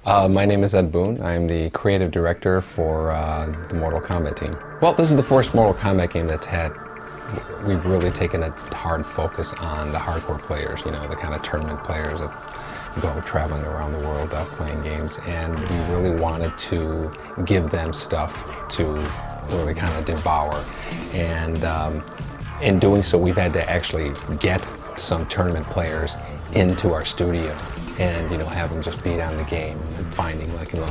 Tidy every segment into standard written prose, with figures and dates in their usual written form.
My name is Ed Boon. I'm the creative director for the Mortal Kombat team. Well, this is the first Mortal Kombat game we've really taken a hard focus on the hardcore players, you know, the kind of tournament players that go traveling around the world playing games, and we really wanted to give them stuff to really kind of devour. And in doing so, we've had to actually get some tournament players into our studio and, you know, have them just beat on the game and finding, like, you know,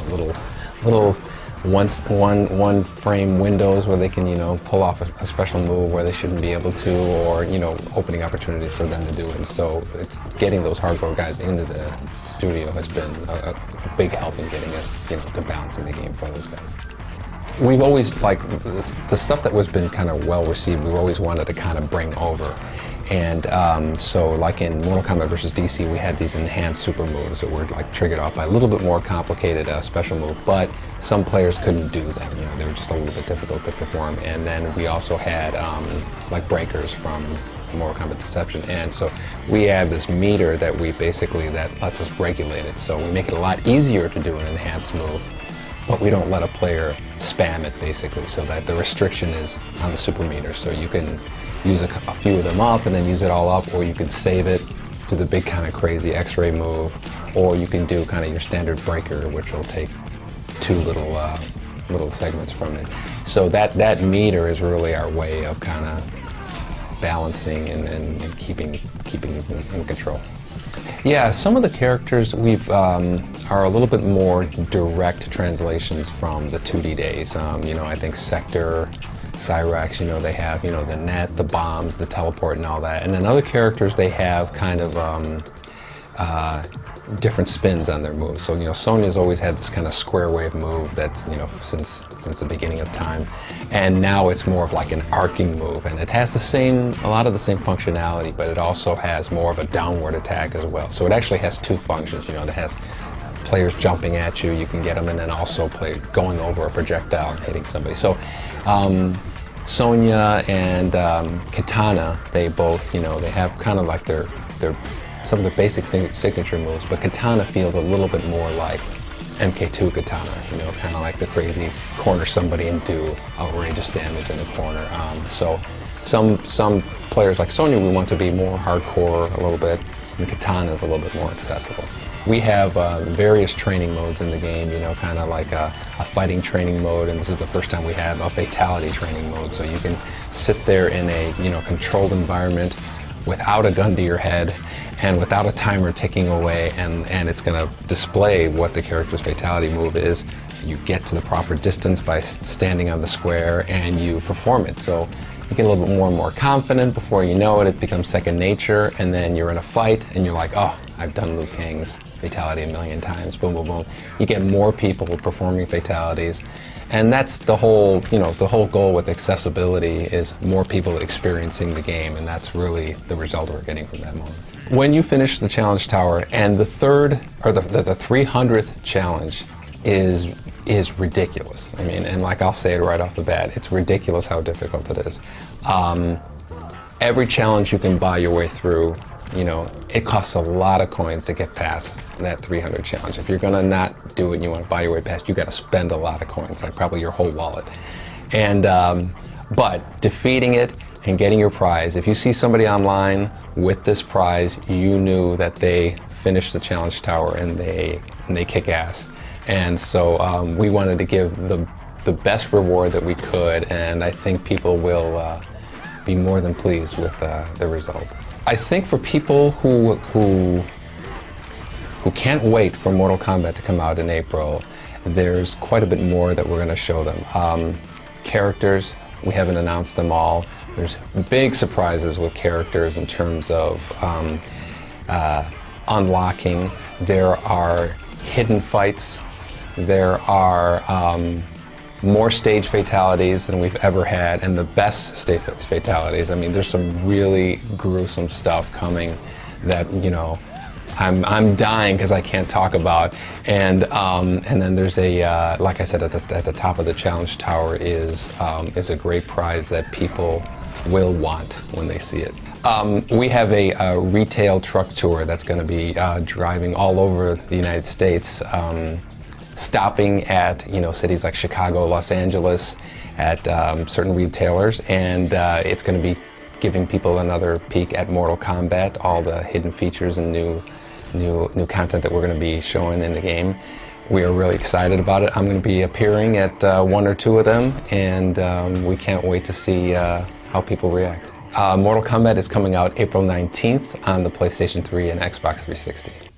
little one frame windows where they can, you know, pull off a special move where they shouldn't be able to, or, you know, opening opportunities for them to do it. And so it's getting those hardcore guys into the studio has been a big help in getting us, you know, the balance in the game for those guys. We've always, like, the stuff that was been kind of well received, we've always wanted to kind of bring over. And so, like in Mortal Kombat vs. DC, we had these enhanced super moves that were, like, triggered off by a little bit more complicated special move, but some players couldn't do them. You know, they were just a little bit difficult to perform. And then we also had like breakers from Mortal Kombat Deception, and so we have this meter that that lets us regulate it. So we make it a lot easier to do an enhanced move, but we don't let a player spam it, basically, so that the restriction is on the super meter. So you can use a few of them up and then use it all up, or you can save it to the big kind of crazy X-ray move, or you can do kind of your standard breaker, which will take two little segments from it. So that meter is really our way of kind of balancing and keeping in control. Yeah, some of the characters are a little bit more direct translations from the 2D days. You know, I think Sector, Cyrax, you know, they have, you know, the net, the bombs, the teleport, and all that. And then other characters, they have kind of different spins on their moves. So, you know, Sonya's always had this kind of square wave move that's, you know, since the beginning of time. And now it's more of like an arcing move, and it has a lot of the same functionality, but it also has more of a downward attack as well. So it actually has two functions, you know, it has players jumping at you, you can get them, and then also going over a projectile and hitting somebody. So Sonya and Katana, they both, you know, they have kind of like some of the basic signature moves, but Katana feels a little bit more like MK2 Katana, you know, kind of like the crazy corner somebody and do outrageous damage in the corner. So some players like Sonya, we want to be more hardcore a little bit, and Katana is a little bit more accessible. We have various training modes in the game, you know, kind of like a fighting training mode, and this is the first time we have a fatality training mode, so you can sit there in a, you know, controlled environment without a gun to your head and without a timer ticking away, and it's going to display what the character's fatality move is. You get to the proper distance by standing on the square and you perform it. So you get a little bit more and more confident. Before you know it, it becomes second nature, and then you're in a fight and you're like, oh, I've done Liu Kang's fatality a million times, boom, boom, boom. You get more people performing fatalities, and that's the whole, you know, the whole goal with accessibility is more people experiencing the game, and that's really the result we're getting from that moment. When you finish the challenge tower, and the 300th challenge is ridiculous. I mean, and like I'll say it right off the bat, it's ridiculous how difficult it is. Every challenge you can buy your way through, you know, it costs a lot of coins to get past that 300 challenge. If you're gonna not do it and you want to buy your way past, you got to spend a lot of coins, like probably your whole wallet. And but defeating it and getting your prize, if you see somebody online with this prize, you knew that they finished the challenge tower and they kick ass. And so we wanted to give the best reward that we could, and I think people will be more than pleased with the result. I think for people who can't wait for Mortal Kombat to come out in April, there's quite a bit more that we're going to show them. Characters, we haven't announced them all. There's big surprises with characters in terms of unlocking. There are hidden fights. There are more stage fatalities than we've ever had, and the best stage fatalities. I mean, there's some really gruesome stuff coming that, you know, I'm dying because I can't talk about. And then there's a like I said, at the top of the challenge tower is a great prize that people will want when they see it. We have a retail truck tour that's going to be driving all over the United States, stopping at cities like Chicago, Los Angeles, at certain retailers, and it's going to be giving people another peek at Mortal Kombat, all the hidden features and new content that we're going to be showing in the game. We are really excited about it. I'm going to be appearing at one or two of them, and we can't wait to see how people react. Mortal Kombat is coming out April 19th on the PlayStation 3 and Xbox 360.